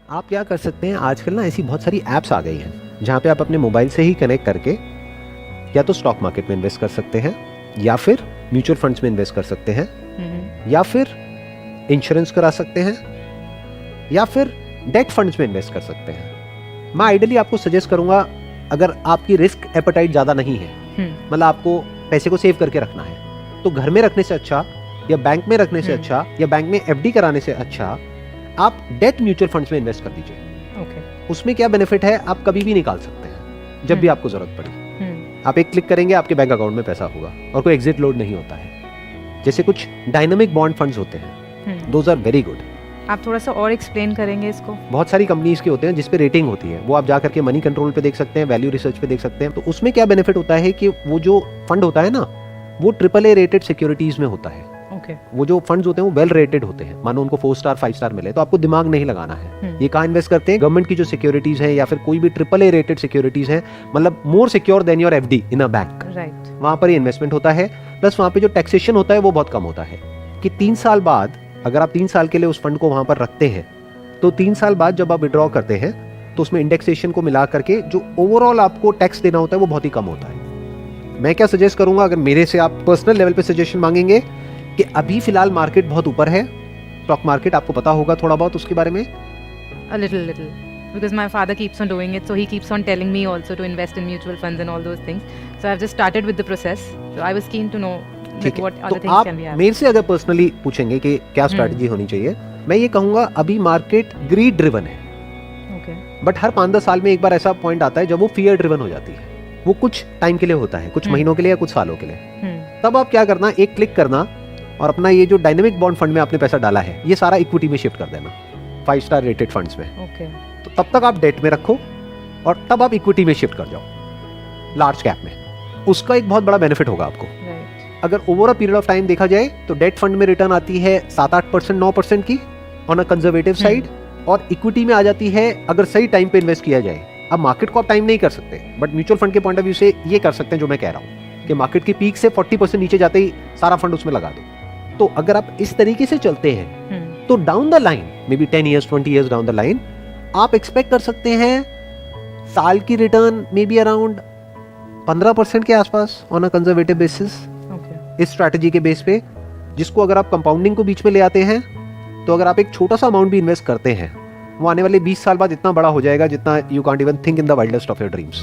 आप क्या कर सकते हैं, आजकल ना ऐसी बहुत सारी ऐप्स आ गई हैं जहाँ पे आप अपने मोबाइल से ही कनेक्ट करके या तो स्टॉक मार्केट में इन्वेस्ट कर सकते हैं, या फिर म्यूचुअल फंड्स में इन्वेस्ट कर सकते हैं, या फिर इंश्योरेंस करा सकते हैं, या फिर डेट फंड्स में इन्वेस्ट कर सकते हैं। मैं आइडियली आपको सजेस्ट करूंगा, अगर आपकी रिस्क एपेटाइट ज़्यादा नहीं है, मतलब आपको पैसे को सेव करके रखना है, तो घर में रखने से अच्छा या बैंक में रखने से अच्छा या बैंक में एफडी कराने से अच्छा आप डेट म्यूचुअल फंड्स में इन्वेस्ट कर दीजिए। उसमें क्या बेनिफिट है, आप कभी भी निकाल सकते हैं जब भी आपको जरूरत पड़ी। आप एक क्लिक करेंगे, आपके बैंक अकाउंट में पैसा होगा और कोई एग्जिट लोड नहीं होता है। जैसे कुछ डायनामिक बॉन्ड फंड्स होते हैं, दोज आर वेरी गुड। आप थोड़ा सा और एक्सप्लेन करेंगे इसको। बहुत सारी कंपनीज के होते हैं जिसपे रेटिंग होती है, वो आप जा करके मनी कंट्रोल पे देख सकते हैं, वैल्यू रिसर्च पे देख सकते हैं। तो उसमें क्या बेनिफिट होता है कि वो जो फंड होता है ना, वो AAA रेटेड सिक्योरिटीज में होता है। वो जो फंड्स होते हैं वो वेल रेटेड होते हैं, मानो उनको 4 स्टार 5 स्टार मिले, तो आपको दिमाग नहीं लगाना है। ये कहाँ इन्वेस्ट करते हैं, गवर्नमेंट की जो सिक्योरिटीज है या फिर कोई भी AAA रेटेड सिक्योरिटीज है, मतलब more secure than your FD in a bank, वहां पर ये इन्वेस्टमेंट होता है। प्लस वहां पे जो टैक्सेशन होता है वो बहुत कम होता है कि 3 साल बाद, अगर आप 3 साल के लिए उस फंड को वहां पर रखते हैं, तो 3 साल बाद जब आप विड्रॉ करते हैं तो उसमें इंडेक्सेशन को मिला करके जो ओवरऑल आपको टैक्स देना होता है वो बहुत ही कम होता है। मैं क्या सजेस्ट करूंगा, अगर मेरे से आप पर्सनल लेवल पे सजेशन मांगेंगे, कि अभी फिलहाल मार्केट बहुत ऊपर है, स्टॉक मार्केट आपको पता होगा थोड़ा बहुत उसके बारे में। A little because my father keeps on doing it, so he keeps on telling me also to invest in mutual funds and all those things. So I've just started with the process. So I was keen to know what other things can we have. मेरे से अगर personally पूछेंगे कि क्या strategy होनी चाहिए, मैं ये कहूंगा अभी मार्केट ग्रीड ड्रिवन है। बट हर 5-10 साल में एक बार ऐसा पॉइंट आता है जब वो फियर ड्रिवन हो जाती है। वो कुछ टाइम के लिए होता है, कुछ महीनों के लिए या कुछ सालों के लिए। तब आप क्या करना, एक क्लिक करना और अपना ये जो डायनेमिक बॉन्ड फंड में आपने पैसा डाला है, ये सारा इक्विटी में शिफ्ट कर देना, 5 स्टार रेटेड फंड्स में। तो तब तक आप डेट में रखो और तब आप इक्विटी में शिफ्ट कर जाओ, लार्ज कैप में। उसका एक बहुत बड़ा बेनिफिट होगा आपको। अगर over a period of time देखा जाए तो डेट फंड में रिटर्न आती है 7-8%, 9% की ऑन अ कंजर्वेटिव साइड, और इक्विटी में आ जाती है अगर सही टाइम पे इन्वेस्ट किया जाए। अब मार्केट को आप टाइम नहीं कर सकते, बट म्यूचुअल फंड के पॉइंट ऑफ व्यू से ये कर सकते हैं जो मैं कह रहा हूँ कि मार्केट की पीक से 40% नीचे जाते ही सारा फंड उसमें लगा दो। तो अगर आप इस तरीके से चलते हैं तो down the line, may be 10 years 20 years down the line, आप एक्सपेक्ट कर सकते हैं साल की रिटर्न मे बी अराउंड 15% के आसपास ऑन अ कंजर्वेटिव बेसिस, इस स्ट्रैटेजी के बेस पे, जिसको अगर आप कंपाउंडिंग को बीच में ले आते हैं, तो अगर आप एक छोटा सा अमाउंट भी इन्वेस्ट करते हैं, वो आने वाले 20 साल बाद इतना बड़ा हो जाएगा जितना you can't even think in the wildest of your dreams.